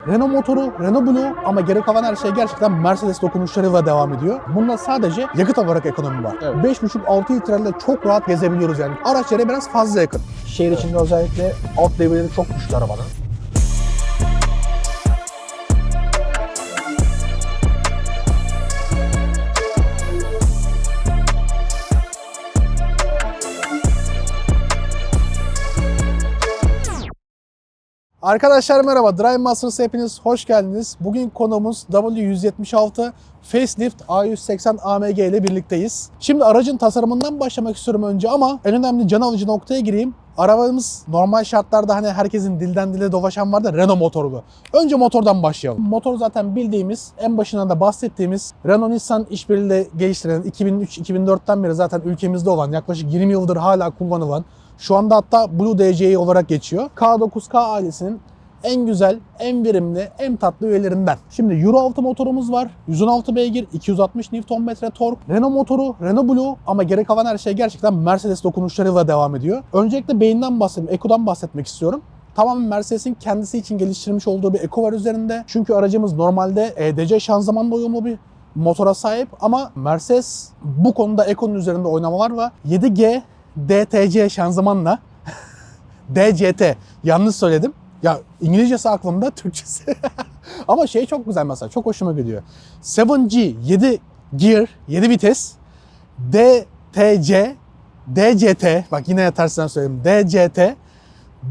Renault motoru, Renault Blue ama geri kalan her şey gerçekten Mercedes dokunuşlarıyla devam ediyor. Bunda sadece yakıt olarak ekonomi var. Evet. 5,5-6 litrelerle çok rahat gezebiliyoruz yani. Araç yere biraz fazla yakın. Şehir içinde özellikle alt devreleri çok güçlü arabanın. Arkadaşlar merhaba, Drive Masters'a hepiniz hoş geldiniz. Bugün konuğumuz W176 Facelift A180 AMG ile birlikteyiz. Şimdi aracın tasarımından başlamak istiyorum önce ama en önemli can alıcı noktaya gireyim. Arabamız normal şartlarda hani herkesin dilden dile dolaşan var da Renault motorlu. Önce motordan başlayalım. Motor zaten bildiğimiz, en başına da bahsettiğimiz Renault-Nissan işbirliğiyle geliştirilen 2003-2004'ten beri zaten ülkemizde olan, yaklaşık 20 yıldır hala kullanılan, şu anda hatta Blue DCi olarak geçiyor, K9K ailesinin en güzel, en verimli, en tatlı üyelerinden. Şimdi Euro 6 motorumuz var. 116 beygir, 260 Nm tork. Renault motoru, Renault Blue ama geri kalan her şey gerçekten Mercedes dokunuşlarıyla devam ediyor. Öncelikle beyinden bahsedeyim, Eco'dan bahsetmek istiyorum. Tamamen Mercedes'in kendisi için geliştirmiş olduğu bir Eco var üzerinde. Çünkü aracımız normalde EDC şanzımanla uyumlu bir motora sahip ama Mercedes bu konuda Eco'nun üzerinde oynamalar var. 7G DTC şanzımanla DCT, yanlış söyledim. Ya İngilizcesi aklımda, Türkçesi. Ama şey çok güzel mesela, çok hoşuma gidiyor. 7G, 7 gear, 7 vites, DTC, DCT, bak yine tersinden söyleyeyim, DCT,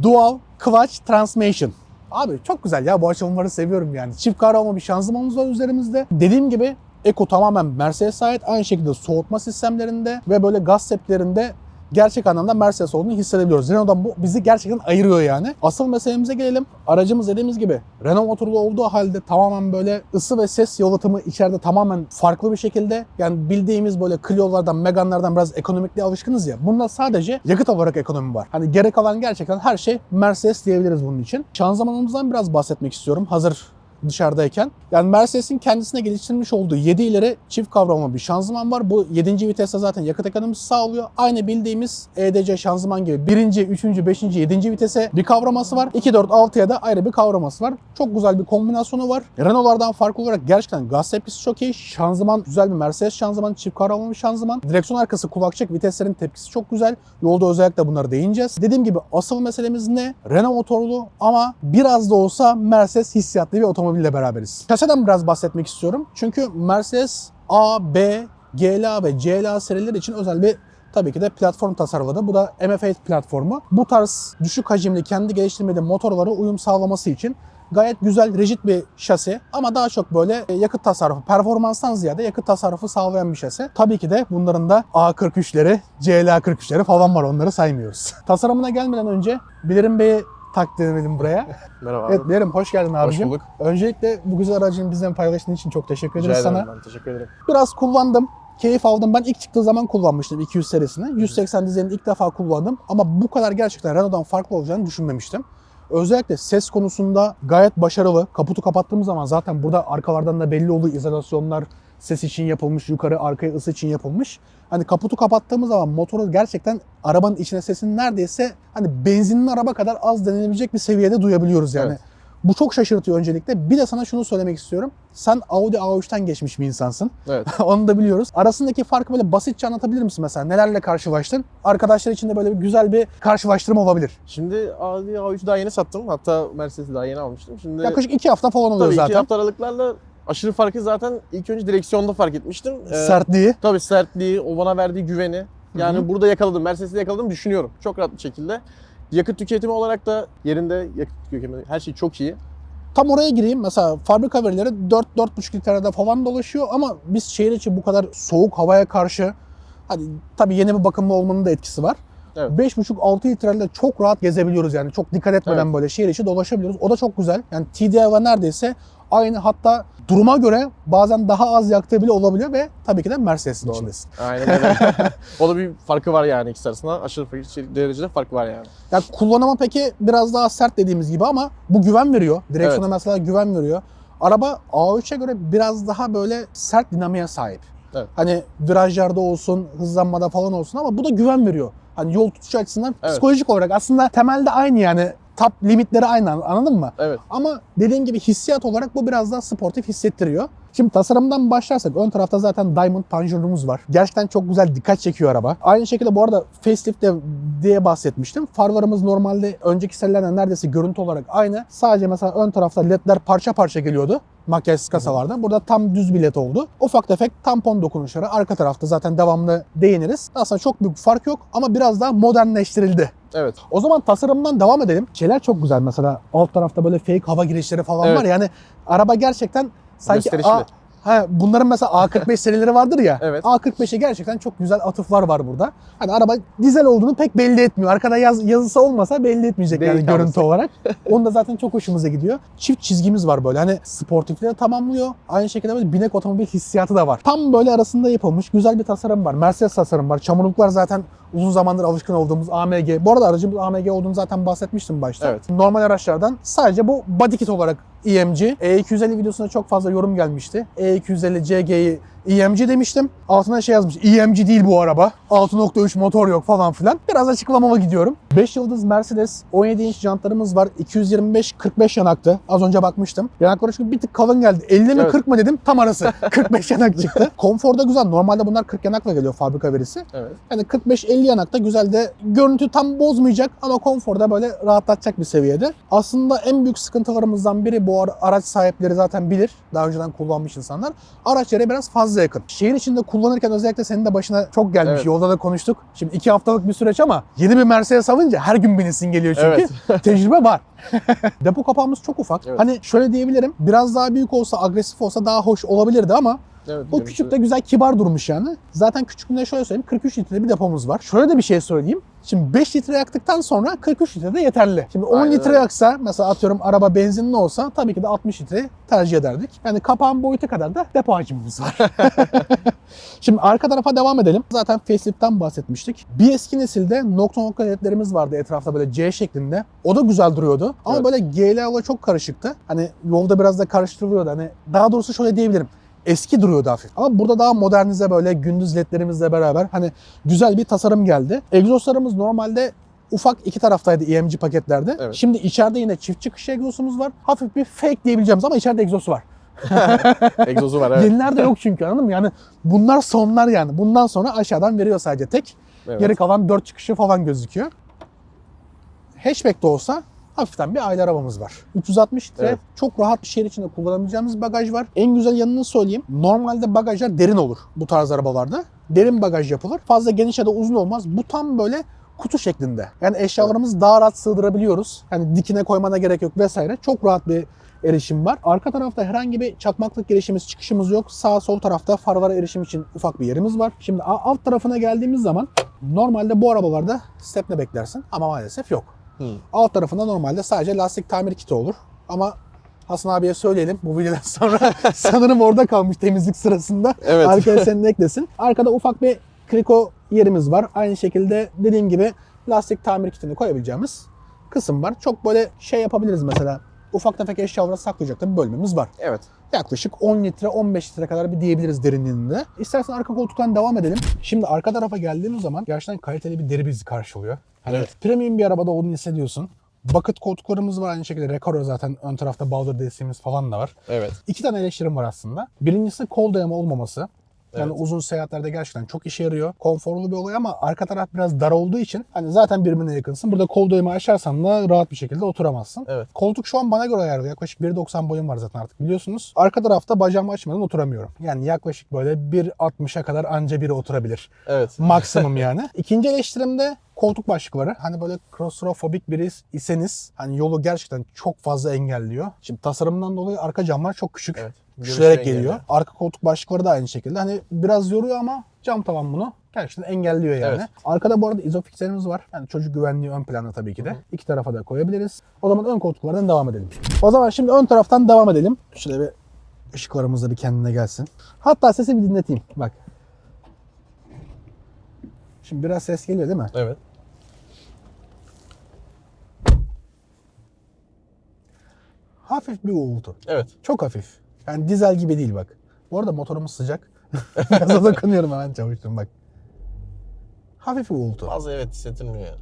Dual Clutch Transmission. Abi çok güzel ya, bu açılımları seviyorum yani. Çift kavrama bir şanzımanımız var üzerimizde. Dediğim gibi Eco tamamen Mercedes'e ait. Aynı şekilde soğutma sistemlerinde ve böyle gaz steplerinde gerçek anlamda Mercedes olduğunu hissedebiliyoruz. Renault'dan bu bizi gerçekten ayırıyor yani. Asıl meselemize gelelim. Aracımız dediğimiz gibi Renault motorlu olduğu halde tamamen böyle ısı ve ses yalıtımı içeride tamamen farklı bir şekilde. Yani bildiğimiz böyle Clio'lardan, Megane'lardan biraz ekonomikliğe alışkınız ya. Bunda sadece yakıt olarak ekonomi var. Hani geri kalan gerçekten her şey Mercedes diyebiliriz bunun için. Şanzımanımızdan biraz bahsetmek istiyorum. Hazır dışarıdayken. Yani Mercedes'in kendisine geliştirmiş olduğu 7 ileri çift kavrama bir şanzıman var. Bu 7. viteste zaten yakıt ekonomisi sağlıyor. Aynı bildiğimiz EDC şanzıman gibi 1. 3. 5. 7. vitese bir kavraması var. 2, 4, 6'ya da ayrı bir kavraması var. Çok güzel bir kombinasyonu var. Renault'lardan farklı olarak gerçekten gaz tepkisi çok iyi. Şanzıman güzel bir Mercedes şanzıman, çift kavramalı bir şanzıman. Direksiyon arkası kulakçık, viteslerin tepkisi çok güzel. Yolda özellikle bunlara değineceğiz. Dediğim gibi asıl meselemiz ne? Renault motorlu ama biraz da olsa Mercedes hissiyatlı bir otomobille beraberiz. Şaseden biraz bahsetmek istiyorum. Çünkü Mercedes A, B, GLA ve CLA serileri için özel bir tabii ki de platform tasarladı. Bu da MF8 platformu. Bu tarz düşük hacimli kendi geliştirmediği motorlara uyum sağlaması için gayet güzel, rigid bir şasi ama daha çok böyle yakıt tasarrufu, performanstan ziyade yakıt tasarrufu sağlayan bir şasi. Tabii ki de bunların da A43'leri, CLA43'leri falan var, onları saymıyoruz. Tasarımına gelmeden önce Bilirim Bey'i takdim edelim buraya. Merhaba abi. Evet Bilirim, hoş geldin abicim. Hoş bulduk. Öncelikle bu güzel aracını bizden paylaştığın için çok teşekkür ederiz sana. Ben teşekkür ederim. Biraz kullandım. Keyif aldım. Ben ilk çıktığı zaman kullanmıştım 200 serisini. 180 dizelini ilk defa kullandım. Ama bu kadar gerçekten Renault'dan farklı olacağını düşünmemiştim. Özellikle ses konusunda gayet başarılı. Kaputu kapattığımız zaman zaten burada arkalardan da belli olduğu izolasyonlar ses için yapılmış, yukarı arkaya ısı için yapılmış. Hani kaputu kapattığımız zaman motoru gerçekten arabanın içine sesini neredeyse hani benzinli araba kadar az denilebilecek bir seviyede duyabiliyoruz yani. Evet. Bu çok şaşırtıyor öncelikle. Bir de sana şunu söylemek istiyorum. Sen Audi A3'ten geçmiş bir insansın. Evet. Onu da biliyoruz. Arasındaki farkı böyle basitçe anlatabilir misin mesela? Nelerle karşılaştın? Arkadaşlar için de böyle bir güzel bir karşılaştırma olabilir. Şimdi Audi A3'ü daha yeni sattım. Hatta Mercedes'i daha yeni almıştım. Şimdi Yaklaşık 2 hafta falan oluyor tabii zaten. 2 hafta aralıklarla aşırı farkı zaten ilk önce direksiyonda fark etmiştim. Sertliği. Tabii sertliği, o bana verdiği güveni. Yani burada yakaladım, Mercedes'te yakaladım düşünüyorum. Çok rahat bir şekilde. Yakıt tüketimi olarak da yerinde yakıt tüketimi, her şey çok iyi. Tam oraya gireyim. Mesela fabrika verileri 4-4,5 litrede falan dolaşıyor ama biz şehir içi bu kadar soğuk havaya karşı, hadi tabii yeni bir bakımlı olmanın da etkisi var. Evet. 5,5-6 litrelerle çok rahat gezebiliyoruz yani. Çok dikkat etmeden Evet. böyle şehir içi dolaşabiliyoruz. O da çok güzel. Yani TDI neredeyse aynı, hatta duruma göre bazen daha az yaktığı bile olabiliyor ve tabii ki de Mercedes'in Doğru. içindesin. Aynen öyle. O da bir farkı var yani ikisi arasında. Aşırı derecede fark var yani. Ya kullanıma peki biraz daha sert dediğimiz gibi ama bu güven veriyor. Direksiyona Evet. mesela güven veriyor. Araba A3'e göre biraz daha böyle sert dinamiğe sahip. Evet. Hani virajlarda olsun, hızlanmada falan olsun ama bu da güven veriyor. Hani yol tutuşu açısından Evet. psikolojik olarak aslında temelde aynı yani. top limitleri aynı, anladın mı? Evet. Ama dediğim gibi hissiyat olarak bu biraz daha sportif hissettiriyor. Şimdi tasarımdan başlarsak ön tarafta zaten Diamond panjurumuz var. Gerçekten çok güzel, dikkat çekiyor araba. Aynı şekilde bu arada facelift diye bahsetmiştim. Farlarımız normalde önceki serilerden neredeyse görüntü olarak aynı. Sadece mesela ön tarafta ledler parça parça geliyordu makyajsız kasalarda. Burada tam düz bir led oldu. Ufak tefek tampon dokunuşları arka tarafta zaten devamlı değiniriz. Aslında çok büyük fark yok ama biraz daha modernleştirildi. Evet. O zaman tasarımdan devam edelim. Şeyler çok güzel, mesela alt tarafta böyle fake hava girişleri falan Evet. var. Yani araba gerçekten sanki Gösterişli. bunların mesela A45 serileri vardır ya. Evet. A45'e gerçekten çok güzel atıflar var burada. Hani araba dizel olduğunu pek belli etmiyor. Arkada yazısı olmasa belli etmeyecek Değil yani kalması. görüntü olarak. Onu da zaten çok hoşumuza gidiyor. Çift çizgimiz var böyle. Hani sportifliği de tamamlıyor. Aynı şekilde böyle binek otomobil hissiyatı da var. Tam böyle arasında yapılmış güzel bir tasarım var. Mercedes tasarım var. Çamurluklar zaten uzun zamandır alışkın olduğumuz AMG. Bu arada aracımız AMG olduğunu zaten bahsetmiştim başta. Evet. Normal araçlardan sadece bu body kit olarak EMG. E250 videosunda çok fazla yorum gelmişti. E250 CG'yi EMG demiştim. Altına şey yazmış. EMG değil bu araba. 6.3 motor yok falan filan. Biraz açıklamama gidiyorum. 5 yıldız Mercedes 17 inç jantlarımız var. 225-45 yanaktı. Az önce bakmıştım. Yanakları çünkü bir tık kalın geldi. 50 mi Evet. 40 mı dedim. Tam arası. 45 yanak çıktı. Konforda güzel. Normalde bunlar 40 yanakla geliyor fabrika verisi. Evet. Yani 45-50 yanakta güzel de görüntü tam bozmayacak ama konforda böyle rahatlatacak bir seviyede. Aslında en büyük sıkıntılarımızdan biri bu araç sahipleri zaten bilir. Daha önceden kullanmış insanlar. Araç yere biraz fazla yakın. Şehir içinde kullanırken özellikle senin de başına çok gelmiş. Evet. Yolda da konuştuk. Şimdi 2 haftalık bir süreç ama yeni bir Mercedes alınca her gün binesin geliyor çünkü. Evet. Tecrübe var. Depo kapağımız çok ufak. Evet. Hani şöyle diyebilirim. Biraz daha büyük olsa, agresif olsa daha hoş olabilirdi ama Evet. bu küçük de güzel, kibar durmuş yani. Zaten küçüklüğünde şöyle söyleyeyim, 43 litre bir depomuz var. Şöyle de bir şey söyleyeyim. Şimdi 5 litre yaktıktan sonra 43 litre de yeterli. Şimdi 10 Aynen litre öyle. yaksa, mesela atıyorum araba benzinli olsa tabii ki de 60 litre tercih ederdik. Yani kapağın boyutu kadar da depo hacmimiz var. Şimdi arka tarafa devam edelim. Zaten facelift'ten bahsetmiştik. Bir eski nesilde nokta nokta ledlerimiz vardı etrafta böyle C şeklinde. O da güzel duruyordu. Ama Evet. böyle GLA çok karışıktı. Hani yolda biraz da karıştırılıyordu. Hani daha doğrusu şöyle diyebilirim. Eski duruyordu hafif. Ama burada daha modernize böyle gündüz ledlerimizle beraber hani güzel bir tasarım geldi. Egzozlarımız normalde ufak iki taraftaydı EMG paketlerde. Evet. Şimdi içeride yine çift çıkış egzosumuz var. Hafif bir fake diyebileceğimiz ama içeride egzosu var. Egzozu var evet. Yenilerde yok çünkü, anladın mı? Yani bunlar sonlar yani. Bundan sonra aşağıdan veriyor sadece tek. Evet. Geri kalan 4 çıkışı falan gözüküyor. Hatchback de olsa hafiften bir aile arabamız var. 360 litre Evet. çok rahat bir şehir içinde kullanabileceğimiz bagaj var. En güzel yanını söyleyeyim. Normalde bagajlar derin olur bu tarz arabalarda. Derin bagaj yapılır. Fazla geniş ya da uzun olmaz. Bu tam böyle kutu şeklinde. Yani eşyalarımızı daha rahat sığdırabiliyoruz. Hani dikine koymana gerek yok vesaire. Çok rahat bir erişim var. Arka tarafta herhangi bir çakmaklık girişimiz, çıkışımız yok. Sağ sol tarafta farlara erişim için ufak bir yerimiz var. Şimdi alt tarafına geldiğimiz zaman normalde bu arabalarda stepne beklersin ama maalesef yok. Alt tarafında normalde sadece lastik tamir kiti olur. Ama Hasan abiye söyleyelim bu videodan sonra sanırım orada kalmış temizlik sırasında. Evet. Arkaya senin eklesin. Arkada ufak bir kriko yerimiz var. Aynı şekilde dediğim gibi lastik tamir kitini koyabileceğimiz kısım var. Çok böyle şey yapabiliriz mesela. Ufak tefek eşyaları saklayacak da bir bölmemiz var. Evet. Yaklaşık 10 litre 15 litre kadar bir diyebiliriz derinliğinde. İstersen arka koltuktan devam edelim. Şimdi arka tarafa geldiğimiz zaman gerçekten kaliteli bir deri bizi karşılıyor. Hani Evet. premium bir arabada olduğunu hissediyorsun. Bucket koltuklarımız var aynı şekilde. Recaro zaten ön tarafta Boulder desteğimiz falan da var. Evet. 2 tane eleştirim var aslında. Birincisi kol dayama olmaması. Yani Evet. uzun seyahatlerde gerçekten çok işe yarıyor. Konforlu bir olay ama arka taraf biraz dar olduğu için hani zaten birbirine yakınsın. Burada kol dayama açarsan da rahat bir şekilde oturamazsın. Evet. Koltuk şu an bana göre ayarlı. Yaklaşık 1.90 boyum var zaten artık biliyorsunuz. Arka tarafta bacağımı açmadan oturamıyorum. Yani yaklaşık böyle 1.60'a kadar anca biri oturabilir. Evet. Maksimum yani. İkinci eleştirim de koltuk başlıkları. Hani böyle klostrofobik biri iseniz hani yolu gerçekten çok fazla engelliyor. Şimdi tasarımdan dolayı arka camlar çok küçük. Evet. Düşürerek Görüşü geliyor. engelliyor. Arka koltuk başlıkları da aynı şekilde. Hani biraz yoruyor ama cam tavan bunu gerçekten engelliyor yani. Evet. Arkada bu arada izofixlerimiz var. Yani çocuk güvenliği ön planda tabii ki de. İki tarafa da koyabiliriz. O zaman ön koltuklardan devam edelim. O zaman şimdi ön taraftan devam edelim. Şöyle bir ışıklarımız da bir kendine gelsin. Hatta sesi bir dinleteyim. Bak. Şimdi biraz ses geliyor değil mi? Evet. Hafif bir uğultu. Evet. Çok hafif. Yani dizel gibi değil bak. Bu arada motorumuz sıcak. Biraz dokunuyorum hemen çavuştum bak. Hafif bir uğultu. Fazla evet hissettirmiyor yani.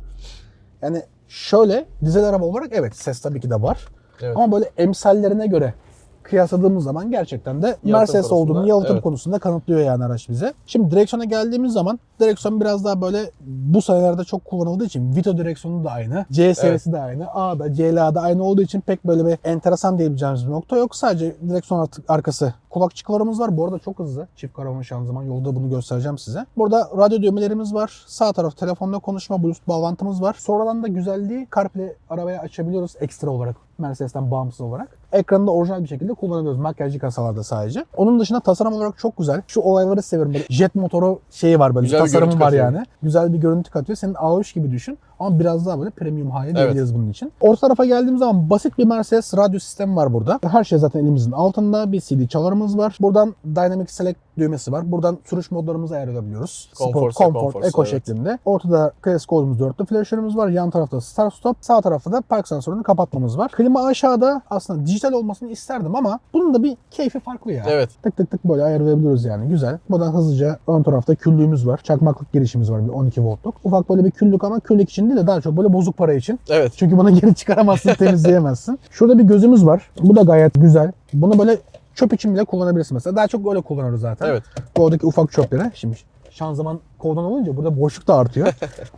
Yani Şöyle dizel araba olarak evet ses tabii ki de var. Evet. Ama böyle emsallerine göre kıyasladığımız zaman gerçekten de Mercedes konusunda, olduğunu yalıtım evet. konusunda kanıtlıyor yani araç bize. Şimdi direksiyona geldiğimiz zaman direksiyon biraz daha böyle bu senelerde çok kullanıldığı için Vito direksiyonu da aynı. C serisi de aynı. A'da, CLA'da aynı olduğu için pek böyle bir enteresan diyebileceğimiz bir nokta yok. Sadece direksiyon arkası kulakçıklarımız var. Bu arada çok hızlı. Çift karavan şanzıman. Yolda bunu göstereceğim size. Burada radyo düğmelerimiz var. Sağ taraf telefonla konuşma, Bluetooth bağlantımız var. Sonradan da güzelliği CarPlay arabaya açabiliyoruz ekstra olarak. Mercedes'ten bağımsız olarak. Ekranı da orijinal bir şekilde kullanabiliyoruz. Makyajlı kasalarda sadece. Onun dışında tasarım olarak çok güzel. Şu olayları seviyorum. Böyle jet motoru şeyi var böyle. Güzel bir Tasarımı görüntü var katıyor. yani. Güzel bir görüntü katıyor. Senin A3 gibi düşün. Ama biraz daha böyle premium hali diyebiliriz bunun için. Orta tarafa geldiğimiz zaman basit bir Mercedes radyo sistemi var burada. Her şey zaten elimizin altında. Bir CD çalarımız var. Buradan Dynamic Select düğmesi var. Buradan sürüş modlarımızı ayarlayabiliyoruz. Comfort, Sport, Comfort, Comfort, Eco evet. şeklinde. Ortada klasik olduğumuz dörtlü flaşörümüz var. Yan tarafta Start Stop. Sağ tarafta da park sensörünü kapatmamız var. Klima aşağıda aslında dijital olmasını isterdim ama bunun da bir keyfi farklı ya. Evet. Tık tık tık böyle ayarlayabiliyoruz yani. Güzel. Buradan hızlıca ön tarafta küllüğümüz var. Çakmaklık girişimiz var. Bir 12 voltluk. Ufak böyle bir küllük ama küllük için değil de daha çok böyle bozuk para için. Evet. Çünkü bunu geri çıkaramazsın, temizleyemezsin. Şurada bir gözümüz var. Bu da gayet güzel. Bunu böyle çöp için bile kullanabilirsin mesela. Daha çok öyle kullanıyoruz zaten. Evet. Bu oradaki ufak çöpleri. Şimdi şanzıman koldan olunca burada boşluk da artıyor.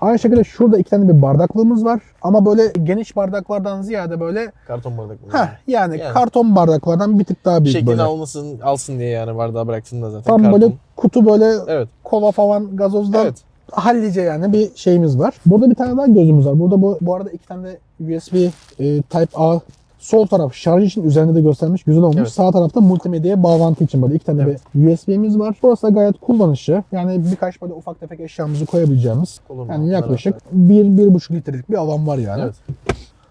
Aynı şekilde şurada iki tane bir bardaklığımız var. Ama böyle geniş bardaklardan ziyade böyle Karton bardak. yani Yani. karton bardaklardan bir tık daha büyük Şeklini böyle. alsın diye yani bardağı bıraktın da zaten. Tam karton. böyle kutu böyle Evet. kola falan gazozdan Evet. hallice yani bir şeyimiz var. Burada bir tane daha gözümüz var. Burada bu arada iki tane de USB Type A sol taraf şarj için üzerinde de göstermiş. Güzel olmuş. Evet. Sağ tarafta multimedyaya bağlantı için böyle iki tane Evet. bir USB'miz var. Burası da gayet kullanışlı. Yani birkaç böyle ufak tefek eşyamızı koyabileceğimiz. Kolunu Yani yaklaşık beraber. 1-1,5 litrelik bir alan var yani. Evet.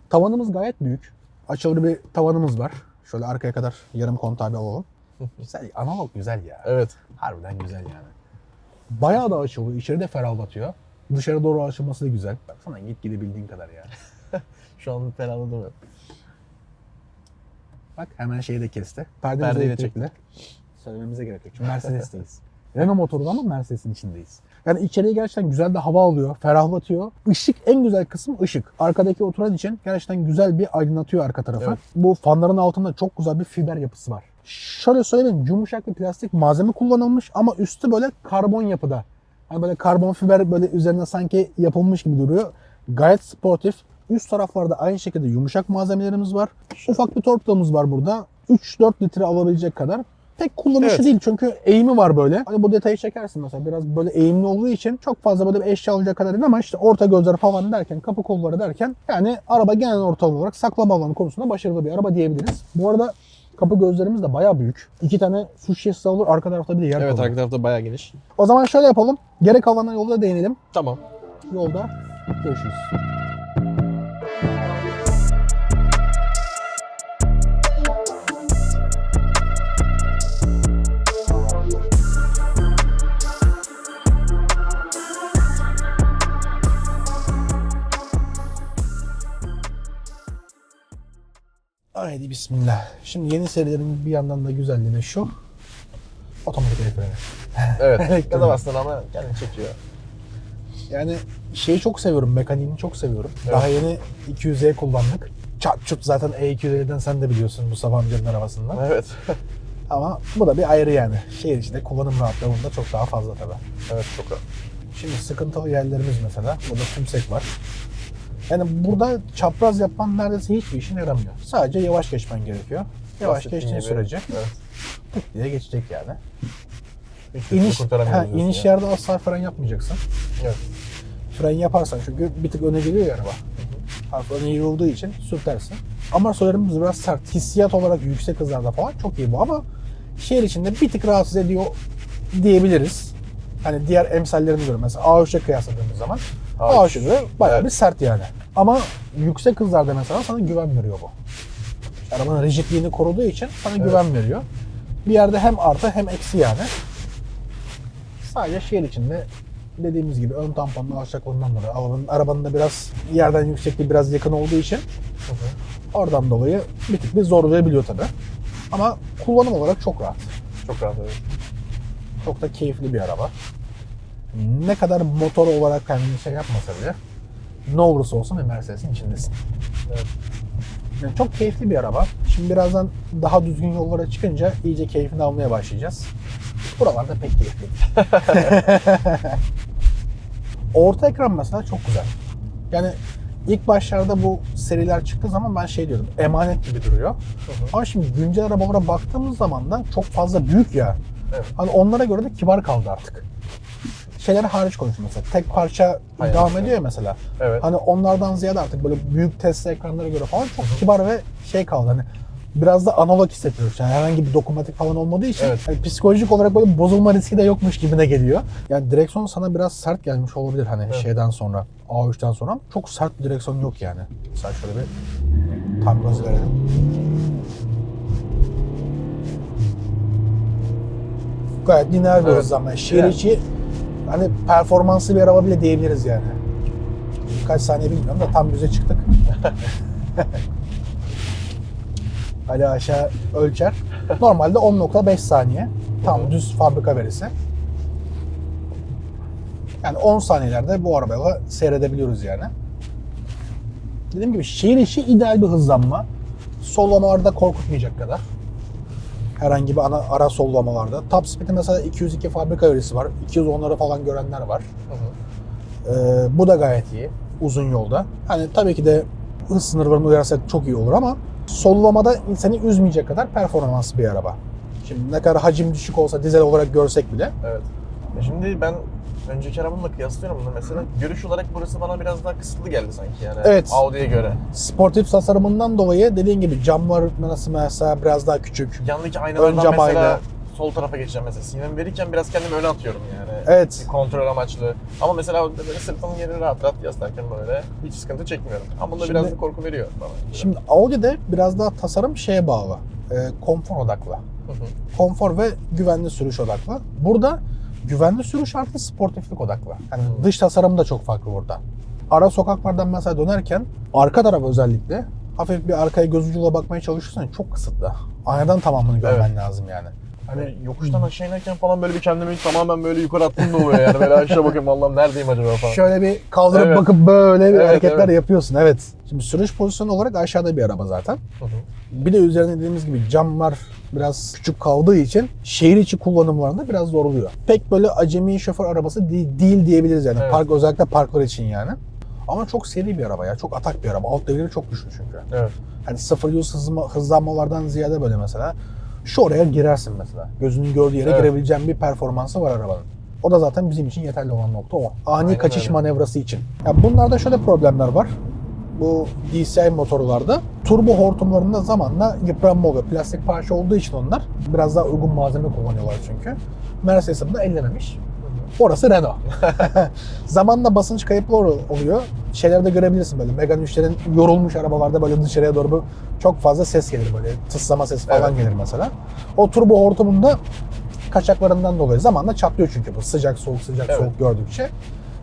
Tavanımız gayet büyük. Açılır bir tavanımız var. Şöyle arkaya kadar yarım kontağı bir alalım. Güzel, analog güzel ya. Evet. Harbiden güzel yani. Bayağı da açılıyor. İçeri de ferahlatıyor. Dışarı doğru açılması da güzel. Baksana git gidebildiğin kadar yani. Şu an ferahladım ben. Bak hemen şeyi de kesti. Perdemizi Perdeyi de elektrikli. Söylememize gerek yok. Çünkü Mercedes'teyiz. Renault motoru ama Mercedes'in içindeyiz. Yani içeriye gerçekten güzel de hava alıyor, ferahlatıyor. Işık en güzel kısım ışık. Arkadaki oturan için gerçekten güzel bir aydınlatıyor arka tarafı. Evet. Bu fanların altında çok güzel bir fiber yapısı var. Şöyle söyleyeyim, yumuşak bir plastik malzeme kullanılmış ama üstü böyle karbon yapıda. Hani böyle karbon fiber böyle üzerine sanki yapılmış gibi duruyor. Gayet sportif. Üst taraflarda aynı şekilde yumuşak malzemelerimiz var. Ufak bir torpidomuz var burada. 3-4 litre alabilecek kadar. Pek kullanışlı Evet. değil çünkü eğimi var böyle. Hani bu detayı çekersin mesela biraz böyle eğimli olduğu için çok fazla böyle bir eşya alacak kadar değil ama işte orta gözler falan derken, kapı kolları derken yani araba genel ortalama olarak saklama alanı konusunda başarılı bir araba diyebiliriz. Bu arada kapı gözlerimiz de bayağı büyük. 2 tane su şişesi olur, arka tarafta bir de yer Evet, kalır. arka tarafta bayağı geniş. O zaman şöyle yapalım. Geri kalanına yolda değinelim. Tamam. Yolda görüşürüz. Haydi bismillah. Şimdi yeni serilerin bir yandan da güzelliği şu. Otomatik el freni. Evet. Elektronik. Gaza bastın ama kendini çekiyor. Yani şeyi çok seviyorum, mekaniğini çok seviyorum. Evet. Daha yeni 200E kullandık. Çat çut zaten E250'den sen de biliyorsun Mustafa amcanın arabasından. Evet. Ama bu da bir ayrı yani. Şehir içinde kullanım rahatlığı bunda çok daha fazla tabii. Evet, çok rahat. Şimdi sıkıntılı yerlerimiz mesela. Burada tümsek var. Yani burada çapraz yapman neredeyse hiçbir işine yaramıyor. Sadece yavaş geçmen gerekiyor. Yavaş Bahsettiğin geçtiğin gibi. sürece Evet. tık diye geçecek yani. Hiç İniş, kurtaramıyoruz diyorsun iniş ya. yerde asla fren yapmayacaksın. Evet. Fren yaparsan çünkü bir tık öne geliyor ya araba. Hafif öne yığıldığı için sürtersin. Amortisörlerimiz biraz sert. Hissiyat olarak yüksek hızlarda falan çok iyi bu ama şehir içinde bir tık rahatsız ediyor diyebiliriz. Hani diğer emsallerine göre mesela A3'e kıyasladığımız zaman A3'e göre bayağı bir sert yani. Ama yüksek hızlarda mesela sana güven veriyor bu. Arabanın rigidliğini koruduğu için sana güven veriyor. Bir yerde hem artı hem eksi yani. Sadece şehir içinde dediğimiz gibi ön tamponun alçaklığından dolayı arabanın da biraz yerden yüksekliği biraz yakın olduğu için oradan dolayı bir tık bir zorlayabiliyor tabi. Ama kullanım olarak çok rahat. Çok rahat, evet. Çok da keyifli bir araba. Ne kadar motor olarak kendini şey yapmasa bile ne olursa olsun bir Mercedes'in içindesin. Evet. Yani çok keyifli bir araba. Şimdi birazdan daha düzgün yollara çıkınca iyice keyfini almaya başlayacağız. Buralarda pek keyifli değil. Orta ekran mesela çok güzel. Yani ilk başlarda bu seriler çıktığı zaman ben şey diyordum, emanet gibi duruyor. Ama şimdi güncel arabalara baktığımız zaman da çok fazla büyük ya. Evet. Hani onlara göre de kibar kaldı artık. Şeyleri hariç konuşuyorum mesela. Tek parça Aynen. devam ediyor ya mesela. Evet. Hani onlardan ziyade artık böyle büyük Tesla ekranlara göre falan çok kibar ve şey kaldı. Hani biraz da analog hissettiriyoruz. Yani herhangi bir dokunmatik falan olmadığı için Evet. hani psikolojik olarak böyle bozulma riski de yokmuş gibine geliyor. Yani direksiyon sana biraz sert gelmiş olabilir hani Evet. şeyden sonra, A3'ten sonra. Çok sert bir direksiyon yok yani. Mesela şöyle bir tam gaz verelim. Gayet lineer bir Evet. hızlanma. Şehir içi hani performanslı bir araba bile diyebiliriz yani. Kaç saniye bilmiyorum da tam düze çıktık. Ali aşağı ölçer. Normalde 10.5 saniye. Tam düz fabrika verisi. Yani 10 saniyelerde bu arabayla seyredebiliyoruz yani. Dediğim gibi şehir içi ideal bir hızlanma. Sollamalarda korkutmayacak kadar. Herhangi bir ara sollamalarda. Top speed'i mesela 202 fabrika verisi var. 210'ları falan görenler var. Bu da gayet iyi. Uzun yolda. Hani tabii ki de hız sınırlarına uyarsak çok iyi olur ama sollamada seni üzmeyecek kadar performanslı bir araba. Şimdi ne kadar hacim düşük olsa dizel olarak görsek bile. Evet. Şimdi ben önceki arabamla kıyaslıyorum bunu mesela. Görüş olarak burası bana biraz daha kısıtlı geldi sanki yani. Evet. Audi'ye göre. Sportif tasarımından dolayı dediğin gibi camlar mesela biraz daha küçük. Yandaki Ön aynalardan cam mesela ayna. sol tarafa geçeceğim mesela. Sinyal verirken biraz kendimi öne atıyorum yani. Evet. Bir kontrol amaçlı. Ama mesela böyle sırtımın yerini rahat rahat yaslarken böyle hiç sıkıntı çekmiyorum. Ama bunda Şimdi- biraz da korku veriyor bana. Şimdi Audi'de biraz daha tasarım şeye bağlı. Konfor odaklı. Konfor ve güvenli sürüş odaklı. Burada güvenli sürüş artı sportiflik odaklı. Yani dış tasarım da çok farklı burada. Ara sokaklardan mesela dönerken arka taraf özellikle hafif bir arkaya göz ucuyla bakmaya çalışırsan çok kısıtlı. Aynadan tamamını görmen lazım yani. Hani yokuştan aşağı inerken falan böyle bir kendimi tamamen böyle yukarı attığım da oluyor yani. Böyle aşağı bakıyorum Allah'ım neredeyim acaba falan. Şöyle bir kaldırıp Evet. bakıp böyle bir Evet, hareketler evet. yapıyorsun. Evet. Şimdi sürüş pozisyonu olarak aşağıda bir araba zaten. Bir de üzerine dediğimiz gibi camlar biraz küçük kaldığı için şehir içi kullanımlarında biraz zorluyor. Pek böyle acemi şoför arabası değil diyebiliriz yani. Evet. Özellikle parklar için yani. Ama çok seri bir araba ya. Çok atak bir araba. Alt devirleri çok güçlü çünkü. Evet. Hani 0-100 hızlanmalardan ziyade böyle mesela şu oraya girersin mesela. Gözünün gördüğü yere Evet. girebileceğin bir performansı var arabanın. O da zaten bizim için yeterli olan nokta o. Ani Aynen kaçış öyle. manevrası için. Ya bunlarda şöyle problemler var. Bu DCI motorlarda turbo hortumlarında zamanla yıpranma oluyor. Plastik parça olduğu için onlar biraz daha uygun malzeme kullanıyorlar çünkü. Mercedes bunu ellememiş. Orası Renault. Zamanla basınç kayıpları oluyor. Şeylerde görebilirsin böyle Megane 3'lerin yorulmuş arabalarda böyle dışarıya doğru çok fazla ses gelir böyle. Tıslama sesi falan Evet. gelir mesela. O turbo hortumunda kaçaklarından dolayı zamanla çatlıyor çünkü bu sıcak soğuk Evet. soğuk gördükçe.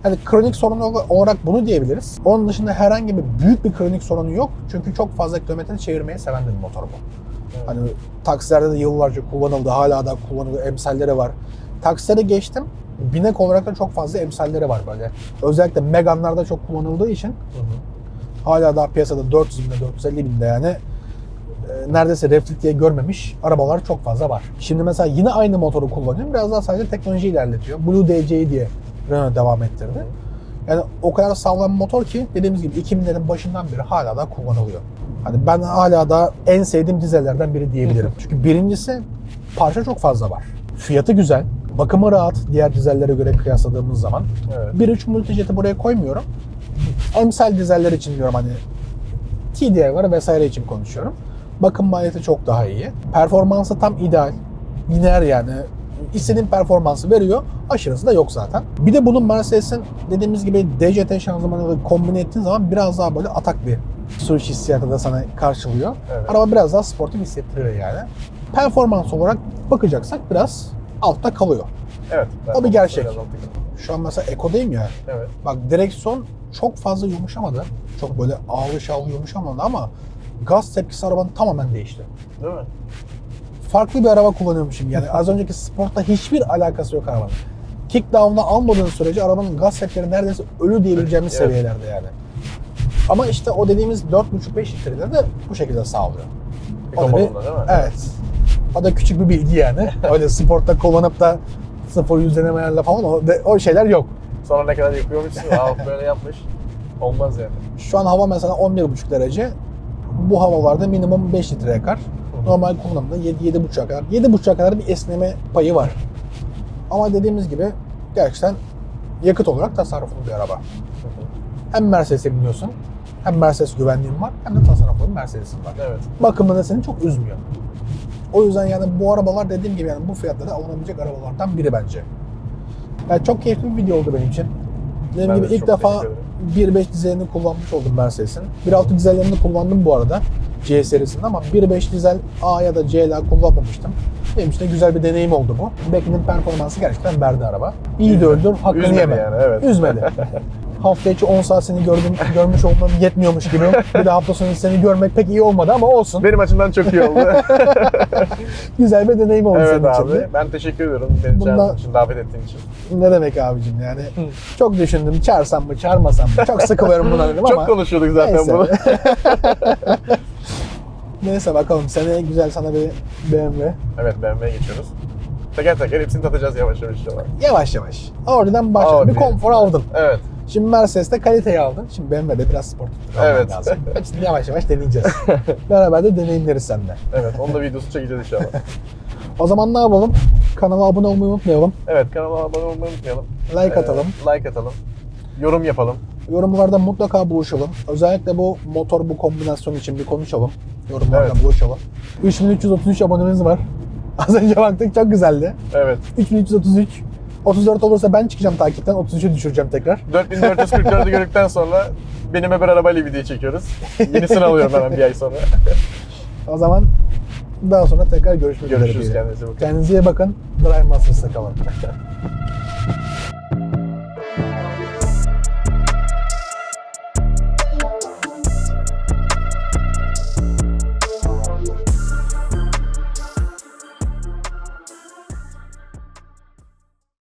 Hani kronik sorun olarak bunu diyebiliriz. Onun dışında herhangi bir büyük bir kronik sorunu yok. Çünkü çok fazla kilometre çevirmeyi seven bir motor bu. Evet. Hani taksilerde de yıllarca kullanıldı, hala da kullanılıyor, emsalleri var. Taksilere geçtim, binek olarak da çok fazla emsalleri var böyle. Özellikle Megane'larda çok kullanıldığı için hala daha piyasada 400 binde, 450 binde yani neredeyse reflit diye görmemiş arabalar çok fazla var. Şimdi mesela yine aynı motoru kullanıyorum. Biraz daha sadece teknoloji ilerletiyor. Blue DC'yi diye Renault devam ettirdi. Yani o kadar sağlam bir motor ki dediğimiz gibi 2000'lerin başından beri hala da kullanılıyor. Hani ben hala da en sevdiğim dizellerden biri diyebilirim. Çünkü birincisi parça çok fazla var. Fiyatı güzel. Bakımı rahat diğer dizellere göre kıyasladığımız zaman. Evet. 1.3 Multijet'i buraya koymuyorum. Emsal dizeller için diyorum hani TDI var vesaire için konuşuyorum. Bakım maliyeti çok daha iyi. Performansı tam ideal. Lineer yani. İstediğin performansı veriyor. Aşırısı da yok zaten. Bir de bunun Mercedes'in dediğimiz gibi DCT şanzımanıyla kombine ettiğin zaman biraz daha böyle atak bir sürüş hissiyatı da sana karşılıyor. Evet. Araba biraz daha sportif hissettiriyor yani. Performans olarak bakacaksak biraz altta kalıyor. Evet. O bir gerçek. Biraz altta kaldım. Şu an mesela Eco'dayım ya. Evet. Bak direksiyon çok fazla yumuşamadı. Çok böyle ağlı şavlı yumuşamadı ama gaz tepkisi arabanın tamamen değişti. Değil mi? Farklı bir araba kullanıyormuşum yani. Az önceki Sport'la hiçbir alakası yok arabanın. Kickdown'la almadığın sürece arabanın gaz tepkileri neredeyse ölü diyebileceğimiz Evet. seviyelerde yani. Ama işte o dediğimiz 4,5-5 litreleri de bu şekilde sağlıyor. O da Ekonomunda değil mi? evet. O da küçük bir bilgi yani. Öyle sportta kullanıp da 0-100 denemelerle falan o şeyler yok. Sonra ne kadar yapıyormuşsun, böyle yapmış. Olmaz yani. Şu an hava mesela 11,5 derece. Bu havalarda minimum 5 litre yakar. Normal kullanımda 7-7,5'a kadar. 7,5'a kadar bir esneme payı var. Ama dediğimiz gibi gerçekten yakıt olarak tasarruflu bir araba. Hem Mercedes'e biniyorsun, hem Mercedes güvenliğin var, hem de tasarruflu bir Mercedes'in var. Evet. Bakımda da seni çok üzmüyor. O yüzden yani bu arabalar dediğim gibi yani bu fiyatlara alınabilecek arabalardan biri bence. Yani çok keyifli bir video oldu benim için. Dediğim Ben gibi de ilk çok defa teşekkür 1.5 dizelini kullanmış oldum Mercedes'in. 1.6 dizellerini kullandım bu arada C serisinde ama 1.5 dizel A ya da CLA kullanmamıştım. Benim için de güzel bir deneyim oldu bu. Beklediğim performansı gerçekten verdi araba. İyi de öldür, hakkını Üzmedi yeme. yani, evet. Üzmedi. Hafta içi 10 saat seni görmüş olmam yetmiyormuş gibi. Bir de hafta sonu seni görmek pek iyi olmadı ama olsun. Benim açımdan çok iyi oldu. Güzel bir deneyim oldu Evet senin için abi. de. Ben teşekkür ediyorum beni çağırdığın için, davet ettiğin için. Ne demek abicim yani. Çok düşündüm çağırsam mı çağırmasam mı. Çok sıkılıyorum buna dedim ama. Çok konuşuyorduk zaten neyse. bunu. Neyse bakalım seneye güzel sana bir BMW. Evet, BMW'ye geçiyoruz. Teker teker hepsini tatacağız yavaş yavaş inşallah. Yavaş yavaş. Oradan başla. Bir Audi. konfor aldın. Evet. Şimdi Mercedes'te kaliteyi aldın. Şimdi BMW'de biraz spor tutturman Evet. lazım. Hepsini yavaş yavaş deneyeceğiz. Beraber de deneyimleriz seninle. Evet, onun da videosunu çekeceğiz inşallah. O zaman ne yapalım? Kanala abone olmayı unutmayalım. Evet, kanala abone olmayı unutmayalım. Like atalım. Like atalım. Yorum yapalım. Yorumlarda mutlaka buluşalım. Özellikle bu motor bu kombinasyon için bir konuşalım. Yorumlarda Evet. buluşalım. 3333 abonemiz var. Az önce baktık çok güzeldi. Evet. 3333. 34 olursa ben çıkacağım takipten. 33'e düşüreceğim tekrar. 4444'ü gördükten sonra benimle bir arabayla video çekiyoruz. Yenisini alıyorum hemen bir ay sonra. O zaman daha sonra tekrar görüşmek üzere. Görüşürüz, diyelim. kendinize bakın. Kendinize iyi bakın. Drive Masters'ta kalın.